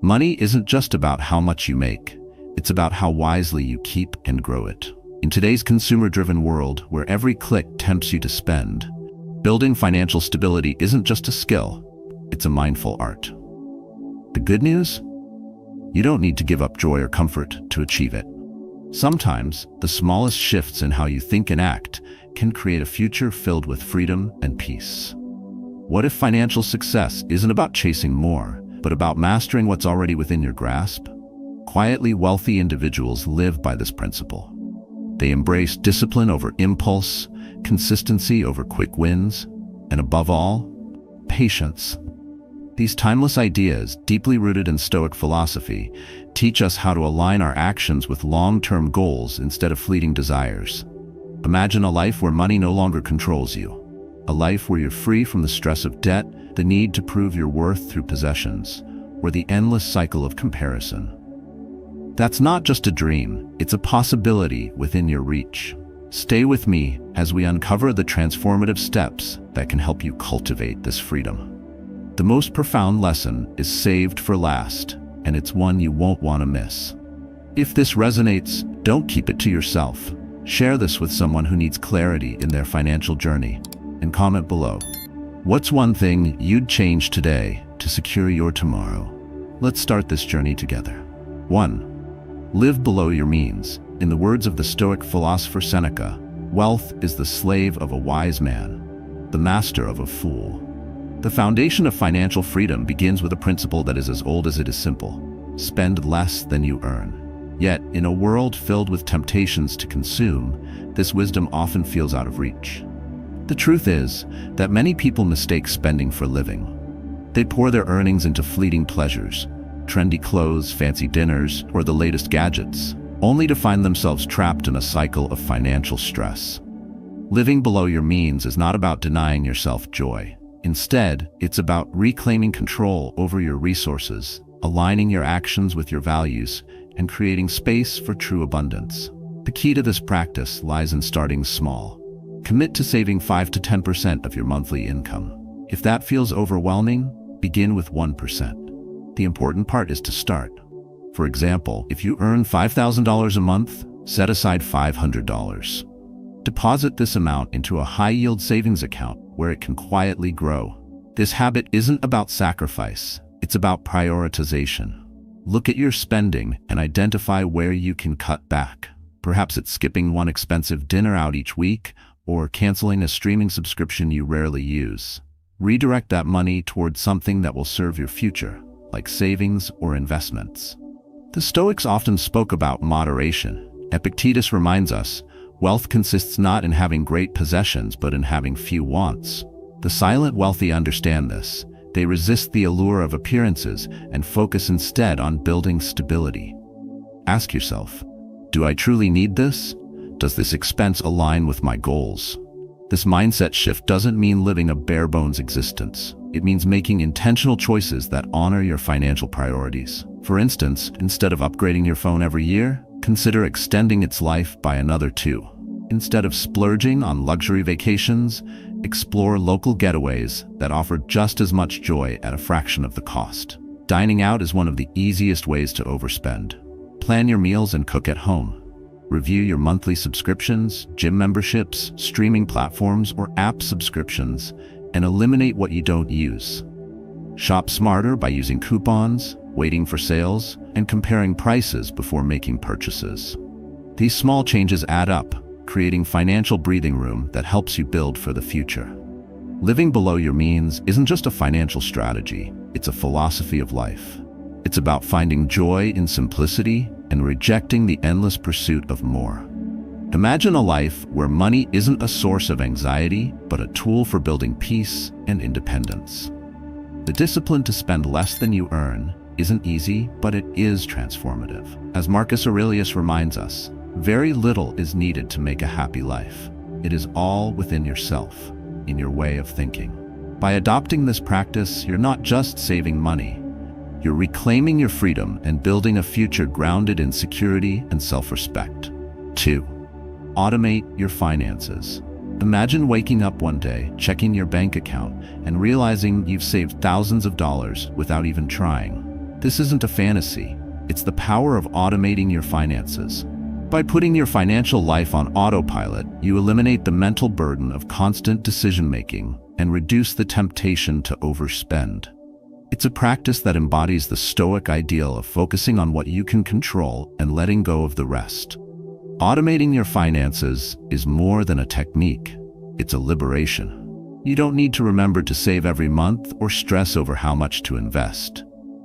Money isn't just about how much you make, it's about how wisely you keep and grow it. In today's consumer-driven world, where every click tempts you to spend, building financial stability isn't just a skill, it's a mindful art. The good news? You don't need to give up joy or comfort to achieve it. Sometimes, the smallest shifts in how you think and act can create a future filled with freedom and peace. What if financial success isn't about chasing more, but about mastering what's already within your grasp? Quietly wealthy individuals live by this principle. They embrace discipline over impulse, consistency over quick wins, and above all, patience. These timeless ideas, deeply rooted in Stoic philosophy, teach us how to align our actions with long-term goals instead of fleeting desires. Imagine a life where money no longer controls you. A life where you're free from the stress of debt, the need to prove your worth through possessions, or the endless cycle of comparison. That's not just a dream, it's a possibility within your reach. Stay with me as we uncover the transformative steps that can help you cultivate this freedom. The most profound lesson is saved for last, and it's one you won't want to miss. If this resonates, don't keep it to yourself. Share this with someone who needs clarity in their financial journey, and comment below. What's one thing you'd change today to secure your tomorrow? Let's start this journey together. 1. Live below your means. In the words of the Stoic philosopher Seneca, wealth is the slave of a wise man, the master of a fool. The foundation of financial freedom begins with a principle that is as old as it is simple. Spend less than you earn. Yet, in a world filled with temptations to consume, this wisdom often feels out of reach. The truth is that many people mistake spending for living. They pour their earnings into fleeting pleasures, trendy clothes, fancy dinners, or the latest gadgets, only to find themselves trapped in a cycle of financial stress. Living below your means is not about denying yourself joy. Instead, it's about reclaiming control over your resources, aligning your actions with your values, and creating space for true abundance. The key to this practice lies in starting small. Commit to saving 5 to 10% of your monthly income. If that feels overwhelming, begin with 1%. The important part is to start. For example, if you earn $5,000 a month, set aside $500. Deposit this amount into a high-yield savings account where it can quietly grow. This habit isn't about sacrifice, it's about prioritization. Look at your spending and identify where you can cut back. Perhaps it's skipping one expensive dinner out each week or canceling a streaming subscription you rarely use. Redirect that money towards something that will serve your future, like savings or investments. The Stoics often spoke about moderation. Epictetus reminds us, wealth consists not in having great possessions, but in having few wants. The silent wealthy understand this. They resist the allure of appearances and focus instead on building stability. Ask yourself, do I truly need this? Does this expense align with my goals? This mindset shift doesn't mean living a bare-bones existence. It means making intentional choices that honor your financial priorities. For instance, instead of upgrading your phone every year, consider extending its life by another 2. Instead of splurging on luxury vacations, explore local getaways that offer just as much joy at a fraction of the cost. Dining out is one of the easiest ways to overspend. Plan your meals and cook at home. Review your monthly subscriptions, gym memberships, streaming platforms, or app subscriptions, and eliminate what you don't use. Shop smarter by using coupons, waiting for sales, and comparing prices before making purchases. These small changes add up, creating financial breathing room that helps you build for the future. Living below your means isn't just a financial strategy, it's a philosophy of life. It's about finding joy in simplicity and rejecting the endless pursuit of more. Imagine a life where money isn't a source of anxiety, but a tool for building peace and independence. The discipline to spend less than you earn isn't easy, but it is transformative. As Marcus Aurelius reminds us, very little is needed to make a happy life. It is all within yourself, in your way of thinking. By adopting this practice, you're not just saving money, you're reclaiming your freedom and building a future grounded in security and self-respect. 2. Automate your finances. Imagine waking up one day, checking your bank account, and realizing you've saved thousands of dollars without even trying. This isn't a fantasy. It's the power of automating your finances. By putting your financial life on autopilot, you eliminate the mental burden of constant decision-making and reduce the temptation to overspend. It's a practice that embodies the Stoic ideal of focusing on what you can control and letting go of the rest. Automating your finances is more than a technique. It's a liberation. You don't need to remember to save every month or stress over how much to invest.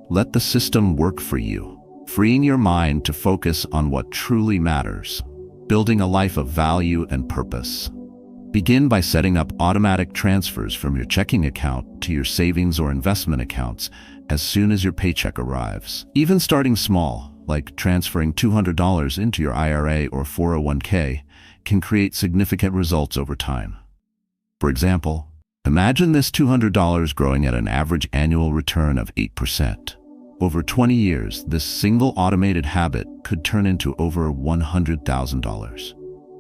Let the system work for you, freeing your mind to focus on what truly matters, building a life of value and purpose. Begin by setting up automatic transfers from your checking account to your savings or investment accounts as soon as your paycheck arrives. Even starting small, like transferring $200 into your IRA or 401k, can create significant results over time. For example, imagine this $200 growing at an average annual return of 8%. Over 20 years, this single automated habit could turn into over $100,000.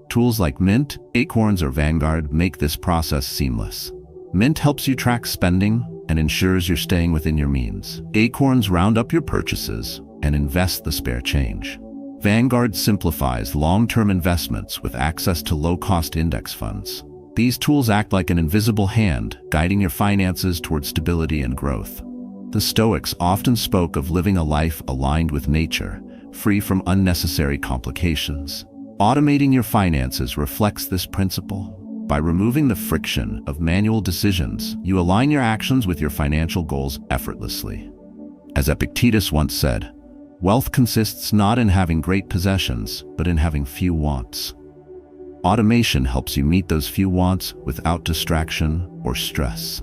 Tools like Mint, Acorns, or Vanguard make this process seamless. Mint helps you track spending and ensures you're staying within your means. Acorns round up your purchases and invest the spare change. Vanguard simplifies long-term investments with access to low-cost index funds. These tools act like an invisible hand, guiding your finances toward stability and growth. The Stoics often spoke of living a life aligned with nature, free from unnecessary complications. Automating your finances reflects this principle. By removing the friction of manual decisions, you align your actions with your financial goals effortlessly. As Epictetus once said, "Wealth consists not in having great possessions, but in having few wants." Automation helps you meet those few wants without distraction or stress.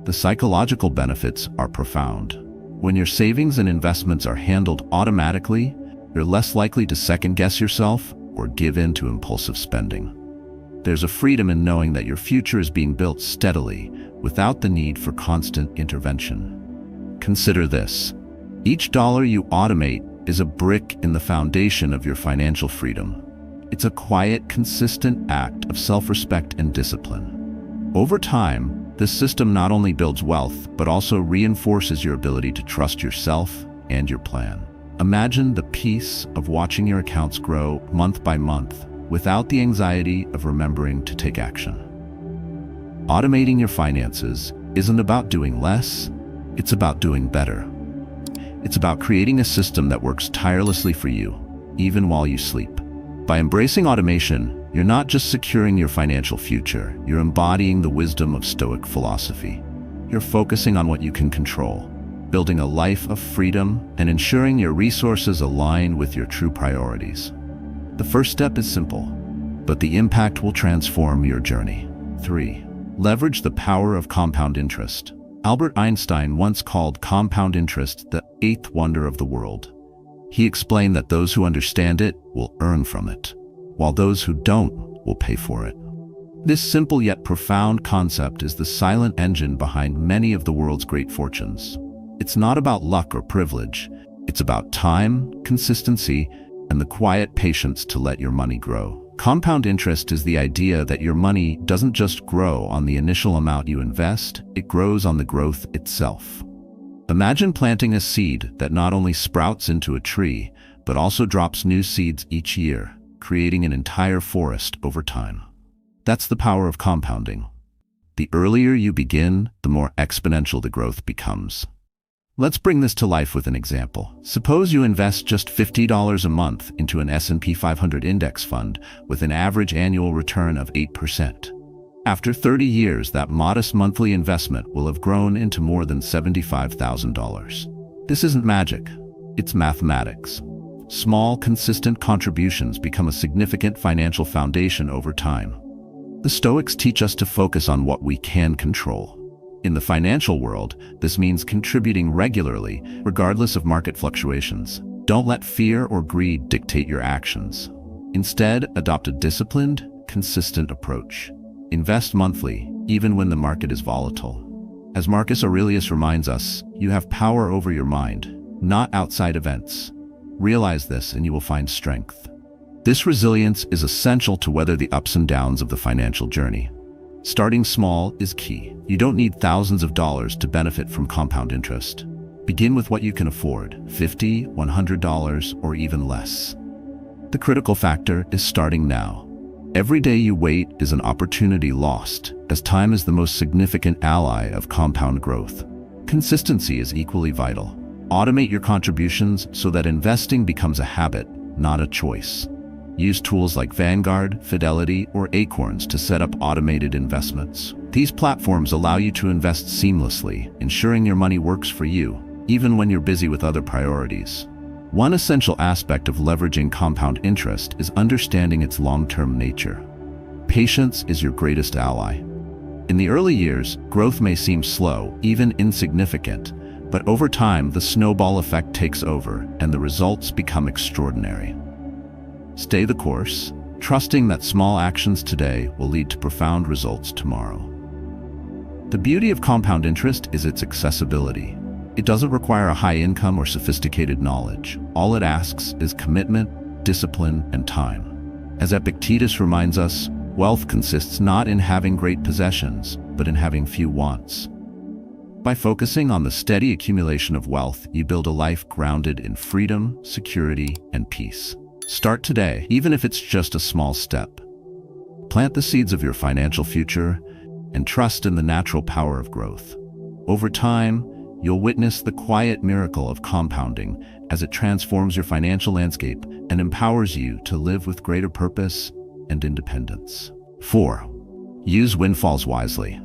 The psychological benefits are profound. When your savings and investments are handled automatically, you're less likely to second-guess yourself or give in to impulsive spending. There's a freedom in knowing that your future is being built steadily, without the need for constant intervention. Consider this. Each dollar you automate is a brick in the foundation of your financial freedom. It's a quiet, consistent act of self-respect and discipline. Over time, this system not only builds wealth, but also reinforces your ability to trust yourself and your plan. Imagine the peace of watching your accounts grow month by month without the anxiety of remembering to take action. Automating your finances isn't about doing less, it's about doing better. It's about creating a system that works tirelessly for you, even while you sleep. By embracing automation, you're not just securing your financial future, you're embodying the wisdom of Stoic philosophy. You're focusing on what you can control, building a life of freedom, and ensuring your resources align with your true priorities. The first step is simple, but the impact will transform your journey. 3. Leverage the power of compound interest. Albert Einstein once called compound interest the eighth wonder of the world. He explained that those who understand it will earn from it, while those who don't will pay for it. This simple yet profound concept is the silent engine behind many of the world's great fortunes. It's not about luck or privilege. It's about time, consistency, and the quiet patience to let your money grow. Compound interest is the idea that your money doesn't just grow on the initial amount you invest, it grows on the growth itself. Imagine planting a seed that not only sprouts into a tree, but also drops new seeds each year, creating an entire forest over time. That's the power of compounding. The earlier you begin, the more exponential the growth becomes. Let's bring this to life with an example. Suppose you invest just $50 a month into an S&P 500 index fund with an average annual return of 8%. After 30 years, that modest monthly investment will have grown into more than $75,000. This isn't magic, it's mathematics. Small, consistent contributions become a significant financial foundation over time. The Stoics teach us to focus on what we can control. In the financial world, this means contributing regularly, regardless of market fluctuations. Don't let fear or greed dictate your actions. Instead, adopt a disciplined, consistent approach. Invest monthly, even when the market is volatile. As Marcus Aurelius reminds us, you have power over your mind, not outside events. Realize this and you will find strength. This resilience is essential to weather the ups and downs of the financial journey. Starting small is key. You don't need thousands of dollars to benefit from compound interest. Begin with what you can afford, $50, $100, or even less. The critical factor is starting now. Every day you wait is an opportunity lost, as time is the most significant ally of compound growth. Consistency is equally vital. Automate your contributions so that investing becomes a habit, not a choice. Use tools like Vanguard, Fidelity, or Acorns to set up automated investments. These platforms allow you to invest seamlessly, ensuring your money works for you, even when you're busy with other priorities. One essential aspect of leveraging compound interest is understanding its long-term nature. Patience is your greatest ally. In the early years, growth may seem slow, even insignificant, but over time the snowball effect takes over and the results become extraordinary. Stay the course, trusting that small actions today will lead to profound results tomorrow. The beauty of compound interest is its accessibility. It doesn't require a high income or sophisticated knowledge. All it asks is commitment, discipline, and time. As Epictetus reminds us, wealth consists not in having great possessions, but in having few wants. By focusing on the steady accumulation of wealth, you build a life grounded in freedom, security, and peace. Start today, even if it's just a small step. Plant the seeds of your financial future and trust in the natural power of growth. Over time, you'll witness the quiet miracle of compounding as it transforms your financial landscape and empowers you to live with greater purpose and independence. 4. Use windfalls wisely.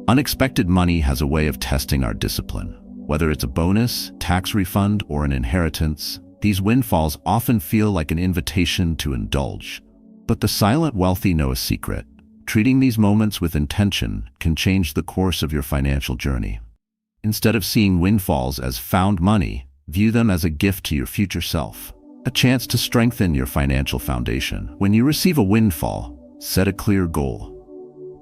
Unexpected money has a way of testing our discipline. Whether it's a bonus, tax refund, or an inheritance, these windfalls often feel like an invitation to indulge. But the silent wealthy know a secret. Treating these moments with intention can change the course of your financial journey. Instead of seeing windfalls as found money, view them as a gift to your future self, a chance to strengthen your financial foundation. When you receive a windfall, set a clear goal.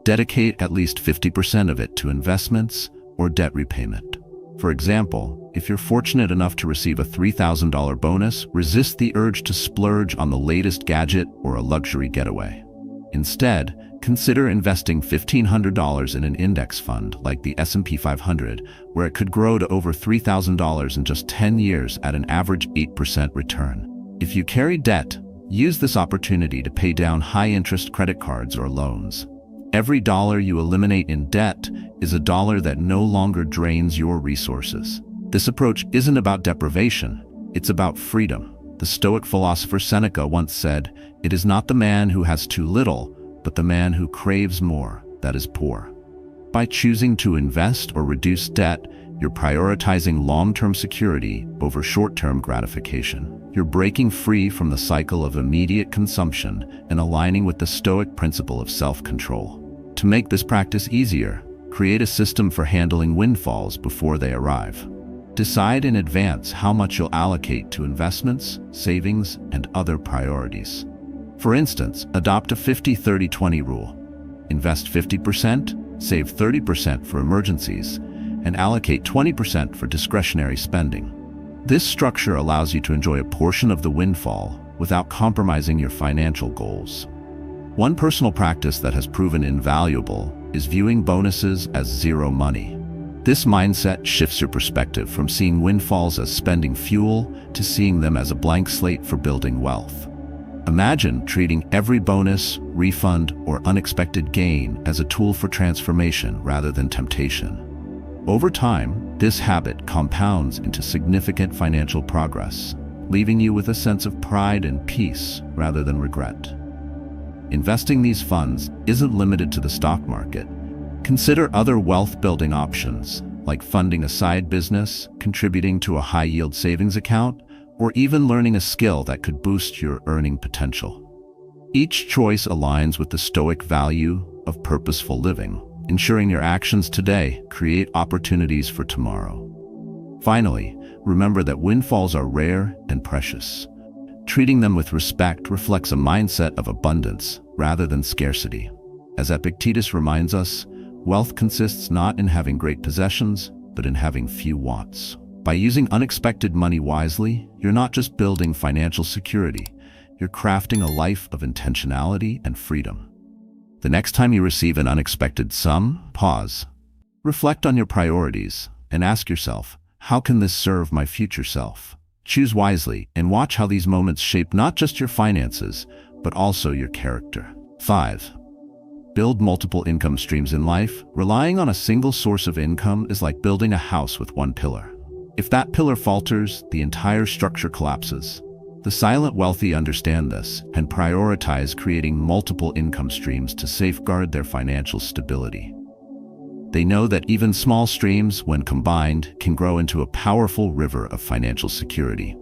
Dedicate at least 50% of it to investments or debt repayment. For example, if you're fortunate enough to receive a $3,000 bonus, resist the urge to splurge on the latest gadget or a luxury getaway. Instead, consider investing $1,500 in an index fund like the S&P 500, where it could grow to over $3,000 in just 10 years at an average 8% return. If you carry debt, use this opportunity to pay down high-interest credit cards or loans. Every dollar you eliminate in debt is a dollar that no longer drains your resources. This approach isn't about deprivation, it's about freedom. The Stoic philosopher Seneca once said, "It is not the man who has too little, but the man who craves more that is poor." By choosing to invest or reduce debt, you're prioritizing long-term security over short-term gratification. You're breaking free from the cycle of immediate consumption and aligning with the Stoic principle of self-control. To make this practice easier, create a system for handling windfalls before they arrive. Decide in advance how much you'll allocate to investments, savings, and other priorities. For instance, adopt a 50-30-20 rule. Invest 50%, save 30% for emergencies, and allocate 20% for discretionary spending. This structure allows you to enjoy a portion of the windfall without compromising your financial goals. One personal practice that has proven invaluable is viewing bonuses as zero money. This mindset shifts your perspective from seeing windfalls as spending fuel to seeing them as a blank slate for building wealth. Imagine treating every bonus, refund, or unexpected gain as a tool for transformation rather than temptation. Over time, this habit compounds into significant financial progress, leaving you with a sense of pride and peace rather than regret. Investing these funds isn't limited to the stock market. Consider other wealth-building options, like funding a side business, contributing to a high-yield savings account, or even learning a skill that could boost your earning potential. Each choice aligns with the Stoic value of purposeful living, ensuring your actions today create opportunities for tomorrow. Finally, remember that windfalls are rare and precious. Treating them with respect reflects a mindset of abundance rather than scarcity. As Epictetus reminds us, wealth consists not in having great possessions, but in having few wants. By using unexpected money wisely, you're not just building financial security, you're crafting a life of intentionality and freedom. The next time you receive an unexpected sum, pause. Reflect on your priorities and ask yourself, How can this serve my future self? Choose wisely and watch how these moments shape not just your finances, but also your character. 5. Build multiple income streams in life. Relying on a single source of income is like building a house with one pillar. If that pillar falters, the entire structure collapses. The silent wealthy understand this and prioritize creating multiple income streams to safeguard their financial stability. They know that even small streams, when combined, can grow into a powerful river of financial security.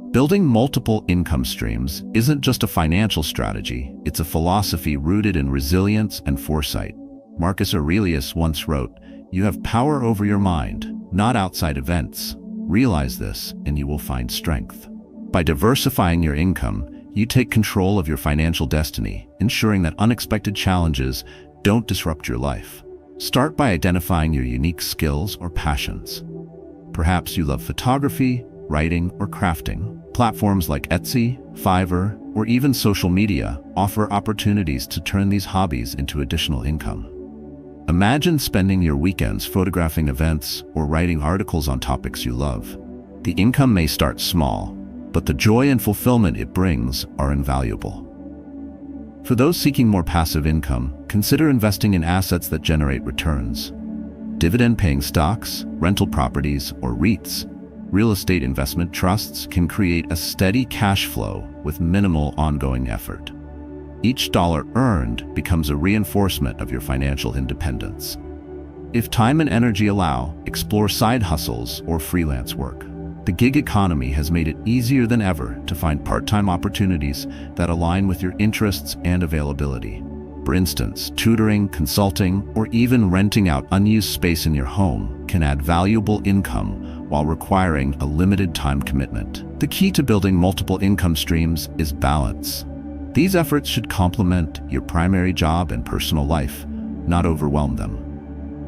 Building multiple income streams isn't just a financial strategy, it's a philosophy rooted in resilience and foresight. Marcus Aurelius once wrote, "You have power over your mind, not outside events. Realize this, and you will find strength." By diversifying your income, you take control of your financial destiny, ensuring that unexpected challenges don't disrupt your life. Start by identifying your unique skills or passions. Perhaps you love photography, writing, or crafting. Platforms like Etsy, Fiverr, or even social media offer opportunities to turn these hobbies into additional income. Imagine spending your weekends photographing events or writing articles on topics you love. The income may start small, but the joy and fulfillment it brings are invaluable. For those seeking more passive income, consider investing in assets that generate returns. Dividend-paying stocks, rental properties, or REITs, real estate investment trusts, can create a steady cash flow with minimal ongoing effort. Each dollar earned becomes a reinforcement of your financial independence. If time and energy allow, explore side hustles or freelance work. The gig economy has made it easier than ever to find part-time opportunities that align with your interests and availability. For instance, tutoring, consulting, or even renting out unused space in your home can add valuable income while requiring a limited time commitment. The key to building multiple income streams is balance. These efforts should complement your primary job and personal life, not overwhelm them.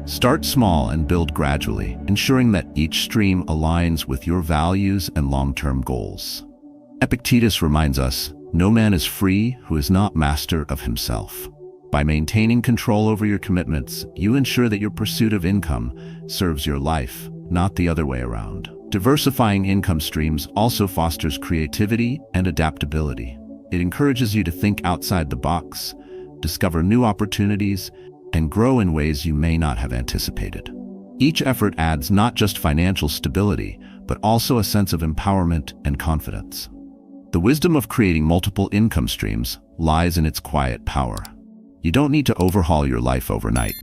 Start small and build gradually, ensuring that each stream aligns with your values and long-term goals. Epictetus reminds us, "No man is free who is not master of himself." By maintaining control over your commitments, you ensure that your pursuit of income serves your life, not the other way around. Diversifying income streams also fosters creativity and adaptability. It encourages you to think outside the box, discover new opportunities, and grow in ways you may not have anticipated. Each effort adds not just financial stability, but also a sense of empowerment and confidence. The wisdom of creating multiple income streams lies in its quiet power. You don't need to overhaul your life overnight.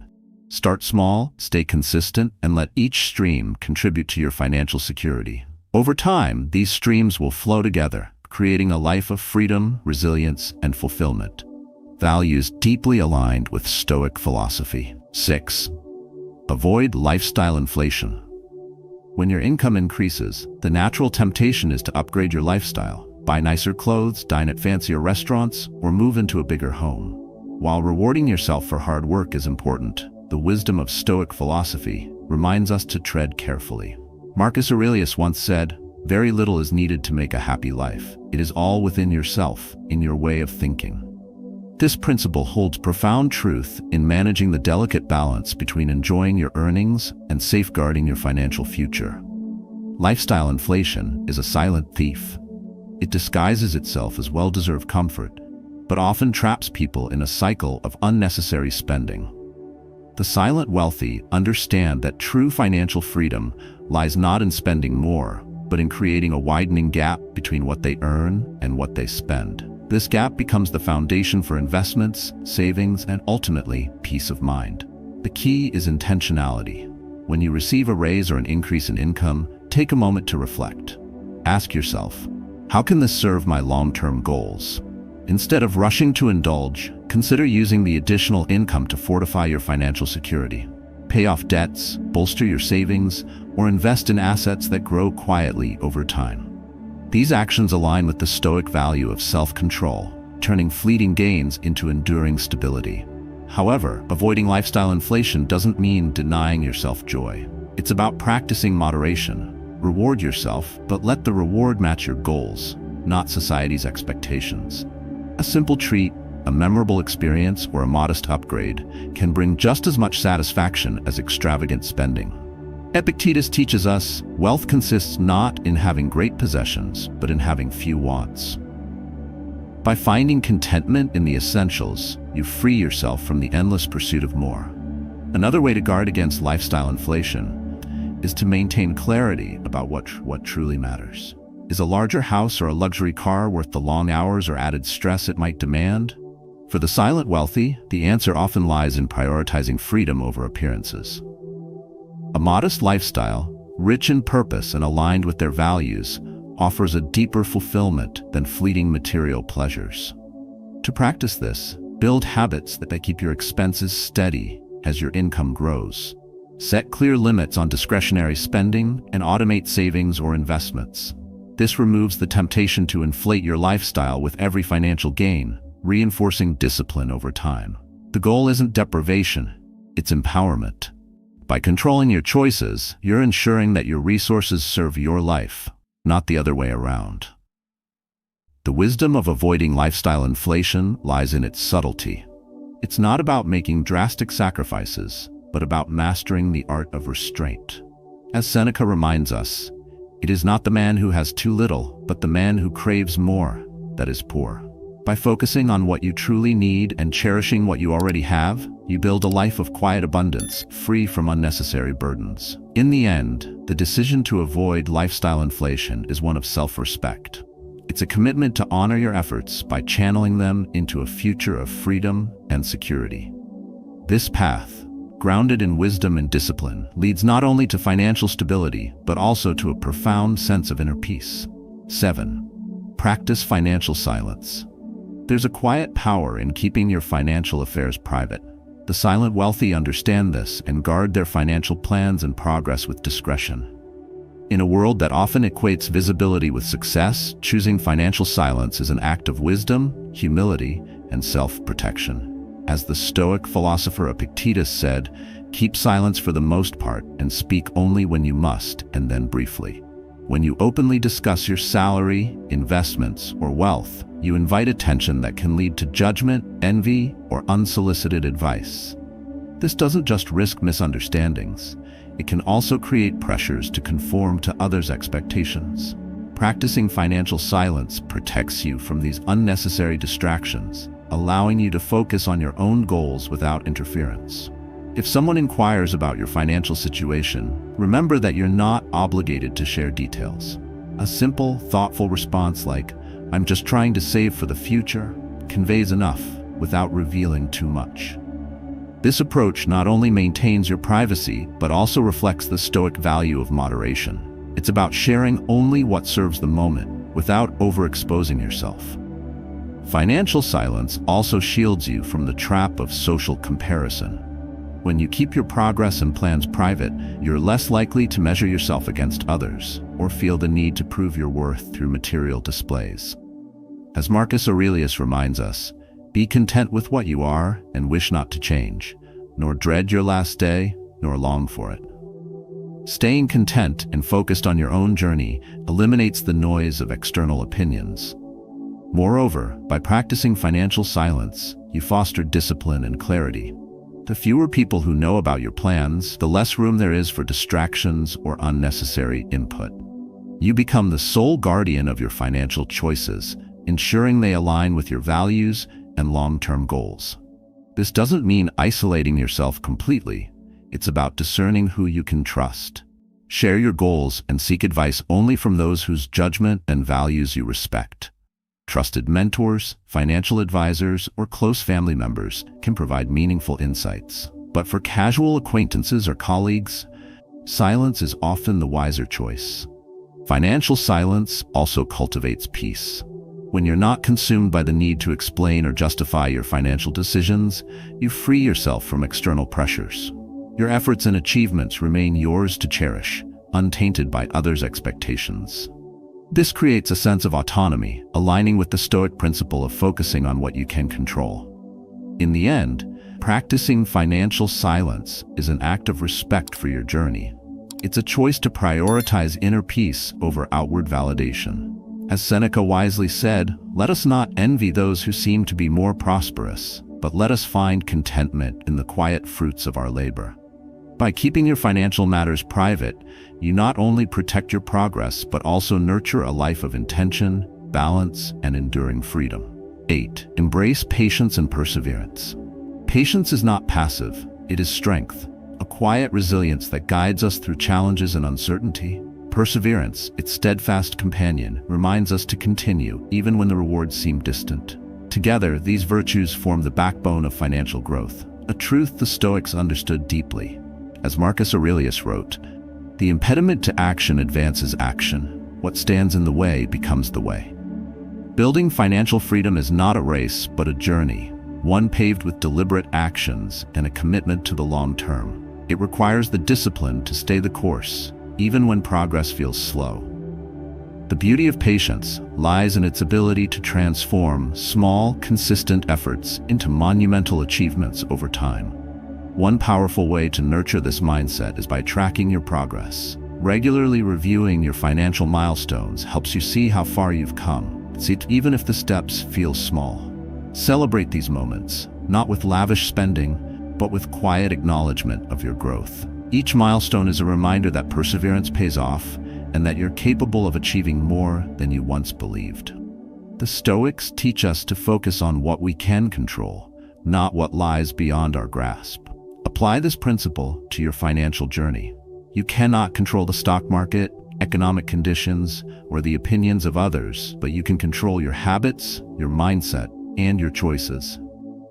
Start small, stay consistent, and let each stream contribute to your financial security. Over time, these streams will flow together, creating a life of freedom, resilience, and fulfillment. Values deeply aligned with Stoic philosophy. 6. Avoid lifestyle inflation. When your income increases, the natural temptation is to upgrade your lifestyle. Buy nicer clothes, dine at fancier restaurants, or move into a bigger home. While rewarding yourself for hard work is important, the wisdom of Stoic philosophy reminds us to tread carefully. Marcus Aurelius once said, "Very little is needed to make a happy life. It is all within yourself, in your way of thinking." This principle holds profound truth in managing the delicate balance between enjoying your earnings and safeguarding your financial future. Lifestyle inflation is a silent thief. It disguises itself as well-deserved comfort, but often traps people in a cycle of unnecessary spending. The silent wealthy understand that true financial freedom lies not in spending more, but in creating a widening gap between what they earn and what they spend. This gap becomes the foundation for investments, savings, and ultimately, peace of mind. The key is intentionality. When you receive a raise or an increase in income, take a moment to reflect. Ask yourself, how can this serve my long-term goals? Instead of rushing to indulge, consider using the additional income to fortify your financial security. Pay off debts, bolster your savings, or invest in assets that grow quietly over time. These actions align with the Stoic value of self-control, turning fleeting gains into enduring stability. However, avoiding lifestyle inflation doesn't mean denying yourself joy. It's about practicing moderation. Reward yourself, but let the reward match your goals, not society's expectations. A simple treat, a memorable experience, or a modest upgrade can bring just as much satisfaction as extravagant spending. Epictetus teaches us, wealth consists not in having great possessions, but in having few wants. By finding contentment in the essentials, you free yourself from the endless pursuit of more. Another way to guard against lifestyle inflation is to maintain clarity about what truly matters. Is a larger house or a luxury car worth the long hours or added stress it might demand? For the silent wealthy, the answer often lies in prioritizing freedom over appearances. A modest lifestyle, rich in purpose and aligned with their values, offers a deeper fulfillment than fleeting material pleasures. To practice this, build habits that keep your expenses steady as your income grows. Set clear limits on discretionary spending and automate savings or investments. This removes the temptation to inflate your lifestyle with every financial gain, reinforcing discipline over time. The goal isn't deprivation, it's empowerment. By controlling your choices, you're ensuring that your resources serve your life, not the other way around. The wisdom of avoiding lifestyle inflation lies in its subtlety. It's not about making drastic sacrifices, but about mastering the art of restraint. As Seneca reminds us, it is not the man who has too little, but the man who craves more that is poor. By focusing on what you truly need and cherishing what you already have, you build a life of quiet abundance, free from unnecessary burdens. In the end, the decision to avoid lifestyle inflation is one of self-respect. It's a commitment to honor your efforts by channeling them into a future of freedom and security. This path, grounded in wisdom and discipline, leads not only to financial stability, but also to a profound sense of inner peace. 7. Practice financial silence. There's a quiet power in keeping your financial affairs private. The silent wealthy understand this and guard their financial plans and progress with discretion. In a world that often equates visibility with success, choosing financial silence is an act of wisdom, humility, and self-protection. As the Stoic philosopher Epictetus said, keep silence for the most part and speak only when you must, and then briefly. When you openly discuss your salary, investments, or wealth, you invite attention that can lead to judgment, envy, or unsolicited advice. This doesn't just risk misunderstandings. It can also create pressures to conform to others' expectations. Practicing financial silence protects you from these unnecessary distractions, allowing you to focus on your own goals without interference. If someone inquires about your financial situation, remember that you're not obligated to share details. A simple, thoughtful response like, "I'm just trying to save for the future," conveys enough without revealing too much. This approach not only maintains your privacy, but also reflects the Stoic value of moderation. It's about sharing only what serves the moment, without overexposing yourself. Financial silence also shields you from the trap of social comparison. When you keep your progress and plans private, you're less likely to measure yourself against others, or feel the need to prove your worth through material displays. As Marcus Aurelius reminds us, be content with what you are and wish not to change, nor dread your last day, nor long for it. Staying content and focused on your own journey eliminates the noise of external opinions. Moreover, by practicing financial silence, you foster discipline and clarity. The fewer people who know about your plans, the less room there is for distractions or unnecessary input. You become the sole guardian of your financial choices, ensuring they align with your values and long-term goals. This doesn't mean isolating yourself completely. It's about discerning who you can trust. Share your goals and seek advice only from those whose judgment and values you respect. Trusted mentors, financial advisors, or close family members can provide meaningful insights. But for casual acquaintances or colleagues, silence is often the wiser choice. Financial silence also cultivates peace. When you're not consumed by the need to explain or justify your financial decisions, you free yourself from external pressures. Your efforts and achievements remain yours to cherish, untainted by others' expectations. This creates a sense of autonomy, aligning with the Stoic principle of focusing on what you can control. In the end, practicing financial silence is an act of respect for your journey. It's a choice to prioritize inner peace over outward validation. As Seneca wisely said, let us not envy those who seem to be more prosperous, but let us find contentment in the quiet fruits of our labor. By keeping your financial matters private, you not only protect your progress but also nurture a life of intention, balance, and enduring freedom. 8. Embrace patience and perseverance. Patience is not passive, it is strength, a quiet resilience that guides us through challenges and uncertainty. Perseverance, its steadfast companion, reminds us to continue even when the rewards seem distant. Together, these virtues form the backbone of financial growth, a truth the Stoics understood deeply. As Marcus Aurelius wrote, "The impediment to action advances action. What stands in the way becomes the way." Building financial freedom is not a race, but a journey, one paved with deliberate actions and a commitment to the long term. It requires the discipline to stay the course, even when progress feels slow. The beauty of patience lies in its ability to transform small, consistent efforts into monumental achievements over time. One powerful way to nurture this mindset is by tracking your progress. Regularly reviewing your financial milestones helps you see how far you've come, even if the steps feel small. Celebrate these moments, not with lavish spending, but with quiet acknowledgement of your growth. Each milestone is a reminder that perseverance pays off and that you're capable of achieving more than you once believed. The Stoics teach us to focus on what we can control, not what lies beyond our grasp. Apply this principle to your financial journey. You cannot control the stock market, economic conditions, or the opinions of others, but you can control your habits, your mindset, and your choices.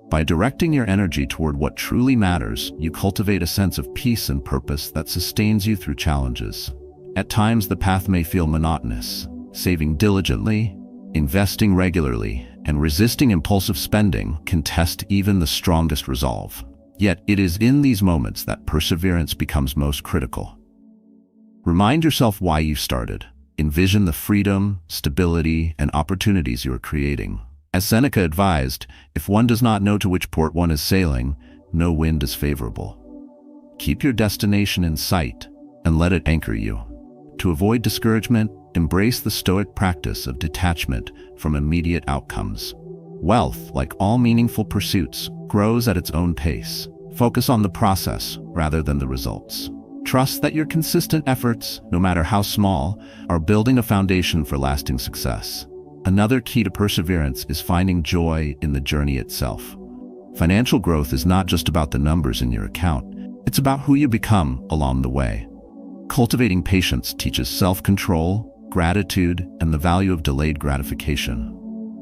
By directing your energy toward what truly matters, you cultivate a sense of peace and purpose that sustains you through challenges. At times, the path may feel monotonous. Saving diligently, investing regularly, and resisting impulsive spending can test even the strongest resolve. Yet it is in these moments that perseverance becomes most critical. Remind yourself why you started. Envision the freedom, stability, and opportunities you are creating. As Seneca advised, if one does not know to which port one is sailing, no wind is favorable. Keep your destination in sight and let it anchor you. To avoid discouragement, embrace the Stoic practice of detachment from immediate outcomes. Wealth, like all meaningful pursuits, grows at its own pace. Focus on the process rather than the results. Trust that your consistent efforts, no matter how small, are building a foundation for lasting success. Another key to perseverance is finding joy in the journey itself. Financial growth is not just about the numbers in your account, it's about who you become along the way. Cultivating patience teaches self-control, gratitude, and the value of delayed gratification.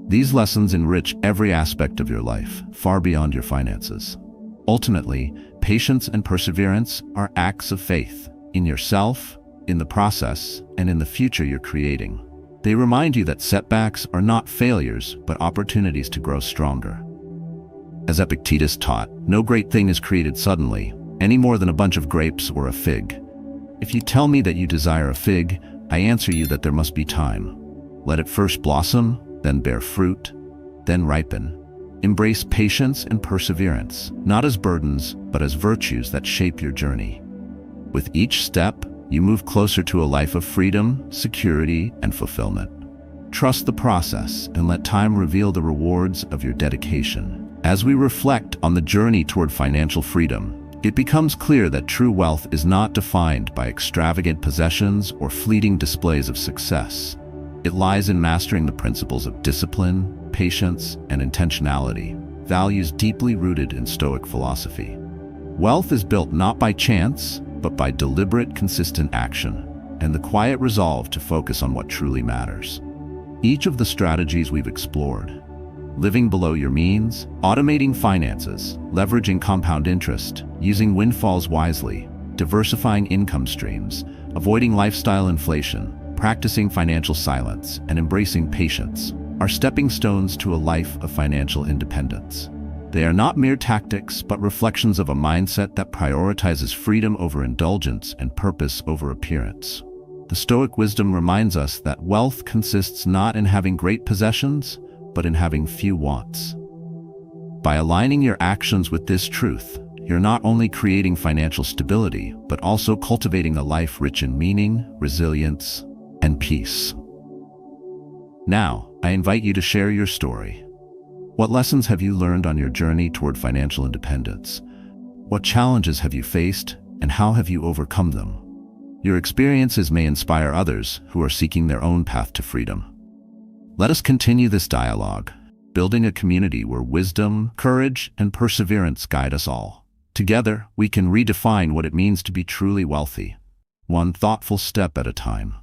These lessons enrich every aspect of your life, far beyond your finances. Ultimately, patience and perseverance are acts of faith in yourself, in the process, and in the future you're creating. They remind you that setbacks are not failures, but opportunities to grow stronger. As Epictetus taught, no great thing is created suddenly, any more than a bunch of grapes or a fig. If you tell me that you desire a fig, I answer you that there must be time. Let it first blossom, then bear fruit, then ripen. Embrace patience and perseverance, not as burdens, but as virtues that shape your journey. With each step, you move closer to a life of freedom, security, and fulfillment. Trust the process and let time reveal the rewards of your dedication. As we reflect on the journey toward financial freedom, it becomes clear that true wealth is not defined by extravagant possessions or fleeting displays of success. It lies in mastering the principles of discipline, patience, and intentionality, values deeply rooted in Stoic philosophy. Wealth is built not by chance, but by deliberate, consistent action, and the quiet resolve to focus on what truly matters. Each of the strategies we've explored, living below your means, automating finances, leveraging compound interest, using windfalls wisely, diversifying income streams, avoiding lifestyle inflation, practicing financial silence, and embracing patience, are stepping stones to a life of financial independence. They are not mere tactics, but reflections of a mindset that prioritizes freedom over indulgence and purpose over appearance. The Stoic wisdom reminds us that wealth consists not in having great possessions, but in having few wants. By aligning your actions with this truth, you're not only creating financial stability, but also cultivating a life rich in meaning, resilience, and peace. Now, I invite you to share your story. What lessons have you learned on your journey toward financial independence? What challenges have you faced, and how have you overcome them? Your experiences may inspire others who are seeking their own path to freedom. Let us continue this dialogue, building a community where wisdom, courage, and perseverance guide us all. Together, we can redefine what it means to be truly wealthy, one thoughtful step at a time.